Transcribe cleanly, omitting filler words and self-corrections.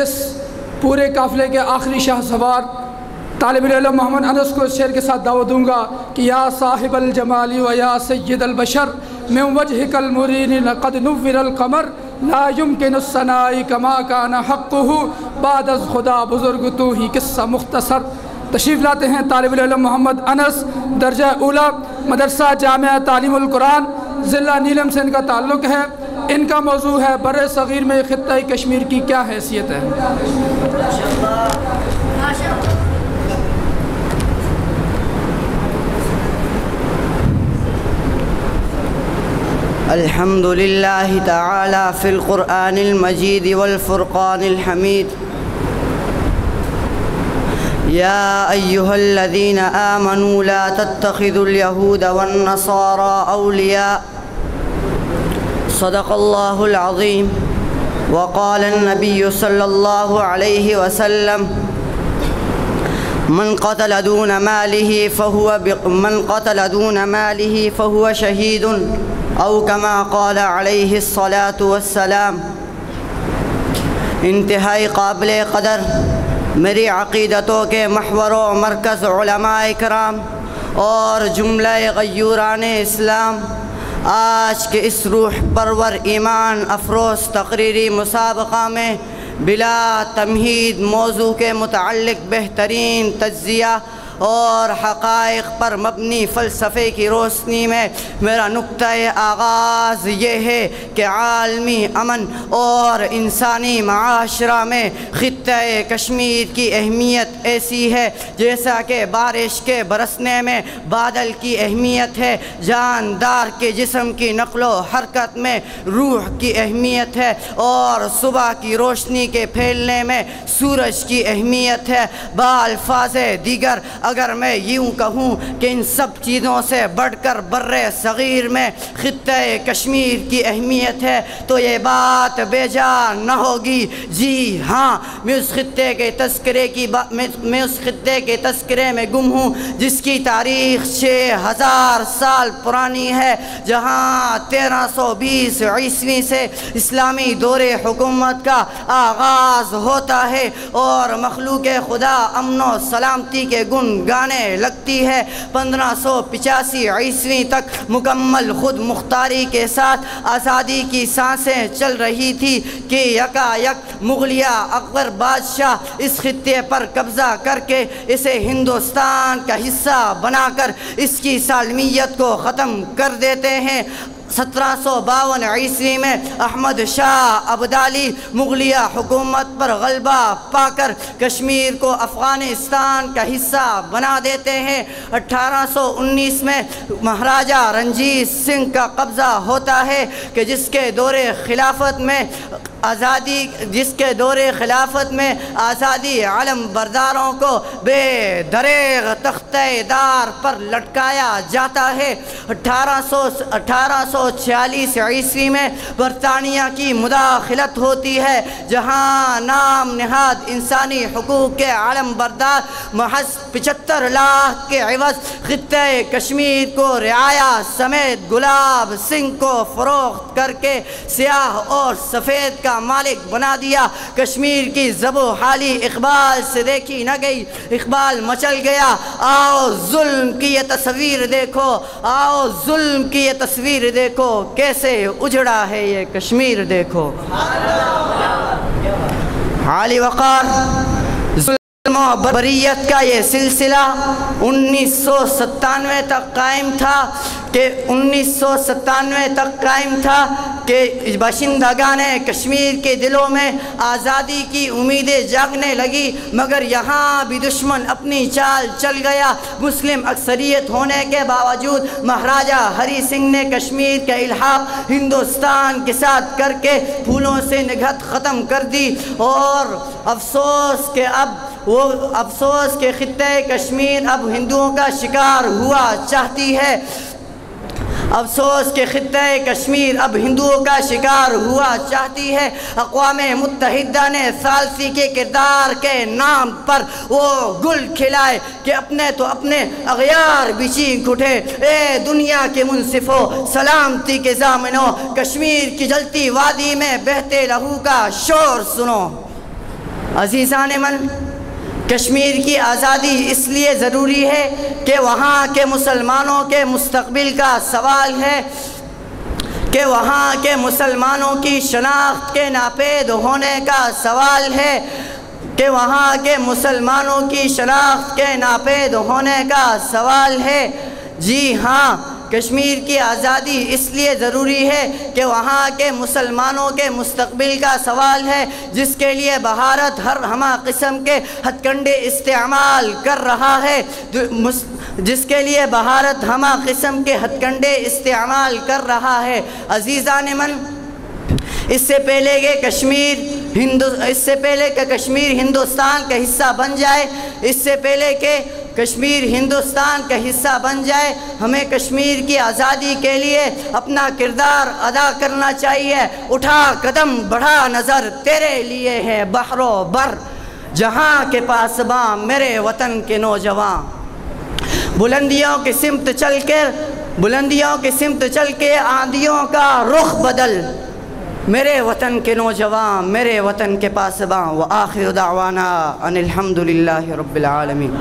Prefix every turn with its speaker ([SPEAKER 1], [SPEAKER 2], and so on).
[SPEAKER 1] اس پورے قافلے کے آخری شاہ سوار طالب العلم محمد انس کو اس شعر کے ساتھ دعوت دوں گا کہ یا صاحب الجمال و یا سید البشر من وجهك المرین لقد نور القمر لا يمكن الثناء كما كان حقه بعد از خدا بزرگ تو ہی قصہ مختصر۔ تشریف لاتے ہیں طالب العلم محمد انس، درجہ اولا، مدرسہ جامعہ تعلیم القرآن، ضلع نیلم سے ان کا تعلق ہے۔ ان کا موضوع ہے بر صغیر میں خطہ کشمیر کی کیا حیثیت ہے۔
[SPEAKER 2] الحمد للہ تعالی فی القرآن المجید والفرقان الحمید۔ یا ایہا الذین آمنوا لا تتخذوا اليہود والنصارى اولیاء۔ صدق اللہ العظیم۔ وقال النبی صلی اللہ علیہ وسلم من قتل دون ماله فهو شہید او کما قال علیہ الصلاة والسلام۔ انتہائی قابل قدر میری عقیدتوں کے محور و مرکز علماء کرام اور جملہ غیوران اسلام، آج کے اس روح پرور ایمان افروز تقریری مسابقہ میں بلا تمہید موضوع کے متعلق بہترین تجزیہ اور حقائق پر مبنی فلسفے کی روشنی میں میرا نقطہ آغاز یہ ہے کہ عالمی امن اور انسانی معاشرہ میں خطہ کشمیر کی اہمیت ایسی ہے جیسا کہ بارش کے برسنے میں بادل کی اہمیت ہے، جاندار کے جسم کی نقل و حرکت میں روح کی اہمیت ہے، اور صبح کی روشنی کے پھیلنے میں سورج کی اہمیت ہے۔ بالفاظ دیگر اگر میں یوں کہوں کہ ان سب چیزوں سے بڑھ کر بر صغیر میں خطہ کشمیر کی اہمیت ہے تو یہ بات بے جا نہ ہوگی۔ جی ہاں، میں اس خطے کے تذکرے میں گم ہوں جس کی تاریخ 6000 سال پرانی ہے، جہاں 1320 عیسوی سے اسلامی دور حکومت کا آغاز ہوتا ہے اور مخلوق خدا امن و سلامتی کے گن گانے لگتی ہے۔ 1585 عیسوی تک مکمل خود مختاری کے ساتھ آزادی کی سانسیں چل رہی تھی کہ یکا یک مغلیہ اکبر بادشاہ اس خطے پر قبضہ کر کے اسے ہندوستان کا حصہ بنا کر اس کی سالمیت کو ختم کر دیتے ہیں۔ 1752 عیسوی میں احمد شاہ ابدالی مغلیہ حکومت پر غلبہ پا کر کشمیر کو افغانستان کا حصہ بنا دیتے ہیں۔ 1819 میں مہاراجہ رنجیت سنگھ کا قبضہ ہوتا ہے کہ جس کے دور خلافت میں آزادی علم برداروں کو بے دریغ تختہ دار پر لٹکایا جاتا ہے۔ 1846 عیسوی میں برطانیہ کی مداخلت ہوتی ہے، جہاں نام نہاد انسانی حقوق کے علم بردار محض 75 لاکھ کے عوض خطہ کشمیر کو رعایا سمیت گلاب سنگھ کو فروخت کر کے سیاہ اور سفید کا مالک بنا دیا۔ کشمیر کی زب و حالی اقبال سے دیکھی نہ گئی، اقبال مچل گیا۔ آؤ ظلم کی یہ تصویر دیکھو، آؤ ظلم کی یہ تصویر دیکھو، کیسے اجڑا ہے یہ کشمیر دیکھو۔ عالی وقار ظلم و بربریت کا یہ سلسلہ 1997 تک قائم تھا کہ باشندگان کشمیر کے دلوں میں آزادی کی امیدیں جاگنے لگی، مگر یہاں بھی دشمن اپنی چال چل گیا۔ مسلم اکثریت ہونے کے باوجود مہاراجہ ہری سنگھ نے کشمیر کا الحاق ہندوستان کے ساتھ کر کے پھولوں سے نگہت ختم کر دی، اور افسوس کہ خطہ کشمیر اب ہندوؤں کا شکار ہوا چاہتی ہے۔ افسوس کہ خطہ کشمیر اب ہندوؤں کا شکار ہوا چاہتی ہے۔ اقوام متحدہ نے ثالثی کے کردار کے نام پر وہ گل کھلائے کہ اپنے تو اپنے اغیار بچی گھٹے۔ اے دنیا کے منصفوں، سلامتی کے ضامنوں، کشمیر کی جلتی وادی میں بہتے لہو کا شور سنو۔ عزیزان من، کشمیر کی آزادی اس لیے ضروری ہے کہ وہاں کے مسلمانوں کے مستقبل کا سوال ہے، کہ وہاں کے مسلمانوں کی شناخت کے ناپید ہونے کا سوال ہے، کہ وہاں کے مسلمانوں کی شناخت کے ناپید ہونے کا سوال ہے۔ جی ہاں، کشمیر کی آزادی اس لیے ضروری ہے کہ وہاں کے مسلمانوں کے مستقبل کا سوال ہے، جس کے لیے بھارت ہر ہمہ قسم کے ہتھ کنڈے استعمال کر رہا ہے، جس کے لیے بھارت ہمہ قسم کے ہتھ کنڈے استعمال کر رہا ہے۔ عزیزان من، اس سے پہلے کہ کشمیر ہندوستان کا حصہ بن جائے، اس سے پہلے کہ کشمیر ہندوستان کا حصہ بن جائے، ہمیں کشمیر کی آزادی کے لیے اپنا کردار ادا کرنا چاہیے۔ اٹھا قدم بڑھا نظر تیرے لیے ہے بحر و بر، جہاں کے پاسباں میرے وطن کے نوجوان، بلندیوں کی سمت چل کے آندھیوں کا رخ بدل، میرے وطن کے نوجوان، میرے وطن کے پاسباں۔ وآخر دعوانا ان الحمدللہ رب العالمین۔